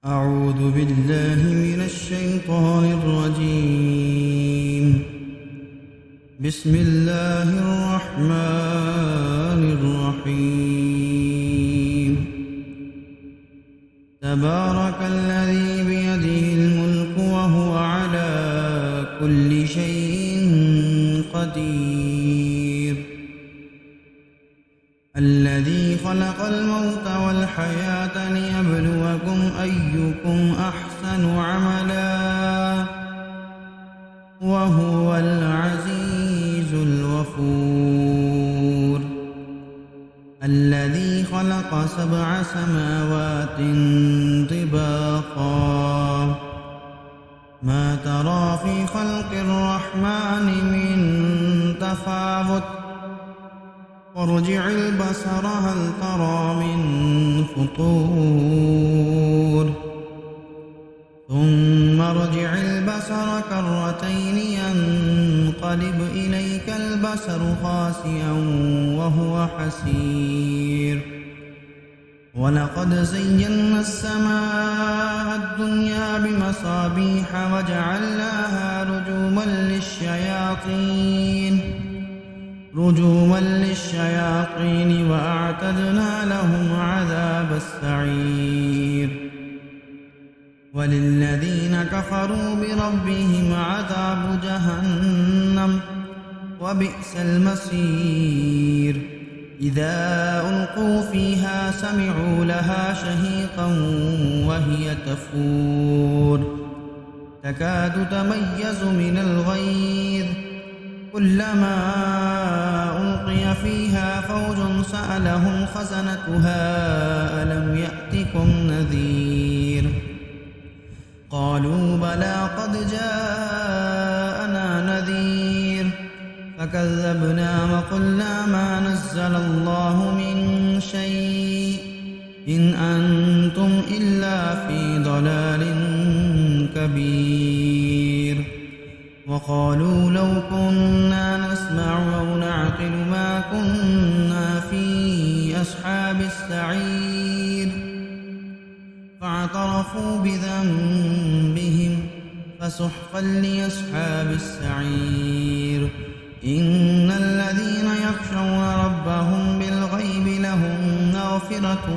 أعوذ بالله من الشيطان الرجيم. بسم الله الرحمن الرحيم. تبارك الذي بيده الملك وهو على كل شيء قدير. الذي خلق الموت والحياة ليبلوكم أيكم أحسن عملا وهو العزيز الغفور. الذي خلق 7 سماوات طباقا ما ترى في خلق الرحمن من تفاوت وارجع البصر هل ترى من فطور ثم ارجع البصر كرتين ينقلب إليك البصر خاسئا وهو حسير. ولقد زينا السماء الدنيا بمصابيح وجعلناها رجوما للشياطين وأعتدنا لهم عذاب السعير. وللذين كفروا بربهم عذاب جهنم وبئس المصير. إذا ألقوا فيها سمعوا لها شهيقا وهي تفور تكاد تميز من الغيظ كلما ألقي فيها فوج سألهم خزنتها ألم يأتكم نذير. قالوا بلى قد جاءنا نذير فكذبنا وقلنا ما نزل الله من شيء إن أنتم إلا في ضلال كبير. وقالوا لو كنا نسمع أو نعقل ما كنا في أصحاب السعير فاعترفوا بذنبهم فسحقا لأصحاب السعير. إن الذين يخشون ربهم بالغيب لهم مغفرة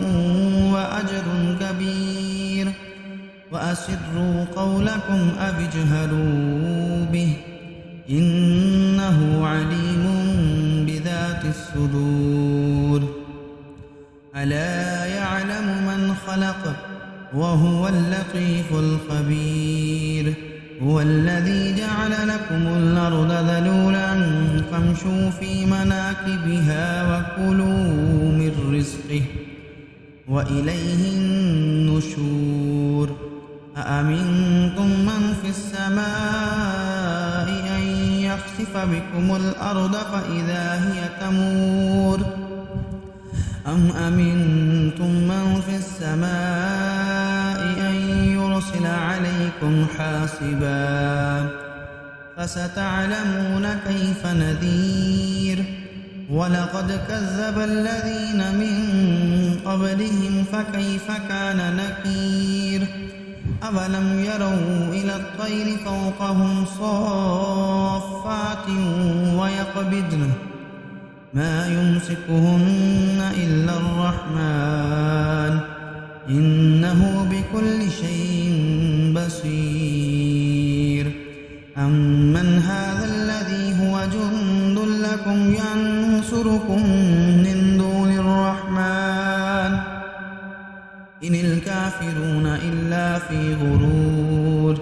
وأجر كبير. وأسروا قولكم أو اجهروا به إنه عليم بذات الصدور. ألا يعلم من خلق وهو اللطيف الخبير. هو الذي جعل لكم الأرض ذلولا فامشوا في مناكبها وكلوا من رزقه وإليه النشور. أأمنتم من في السماء أن يخسف بكم الأرض فإذا هي تمور أم أمنتم من في السماء أن يرسل عليكم حاصبا فستعلمون كيف نذير. ولقد كذب الذين من قبلهم فكيف كان نكير. أولم يروا إلى الطير فوقهم صافات ويقبضن ما يمسكهن إلا الرحمن إنه بكل شيء بصير. أمن هذا الذي هو جند لكم ينصركم من دون الرحمن إن الكافرون إلا في غرور.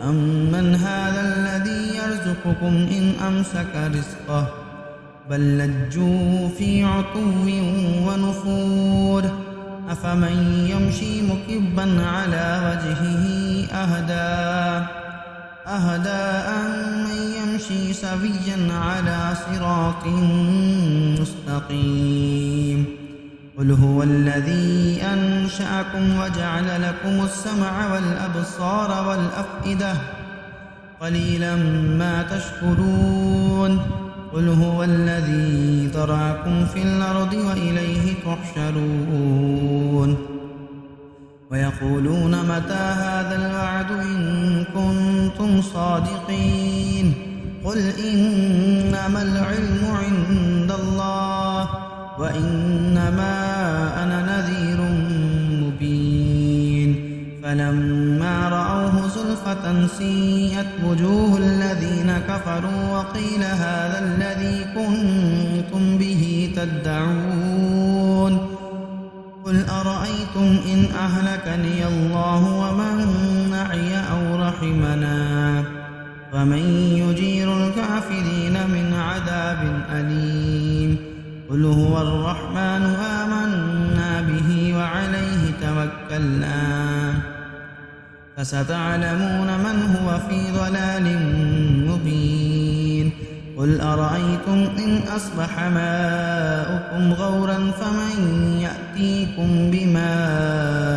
أمن هذا الذي يرزقكم إن أمسك رزقه بل لجوا في عتو ونفور. أفمن يمشي مكبا على وجهه أهدى أمن يمشي سويا على صراط مستقيم. قل هو الذي أنشأكم وجعل لكم السمع والأبصار والأفئدة قليلا ما تشكرون. قل هو الذي ذرأكم في الأرض وإليه تحشرون. ويقولون متى هذا الوعد إن كنتم صادقين قل إنما العلم عند الله وإنما أنا نذير مبين فلما رأوه زلفة سيئت وجوه الذين كفروا وقيل هذا الذي كنتم به تدعون قل أرأيتم إن أهلكني الله ومن معي أو رحمنا فمن يجير الكافرين من عذاب أليم قل هو الرحمن آمنا به وعليه توكلنا فستعلمون من هو في ضلال مبين قل أرأيتم إن أصبح ماؤكم غورا فمن يأتيكم بماء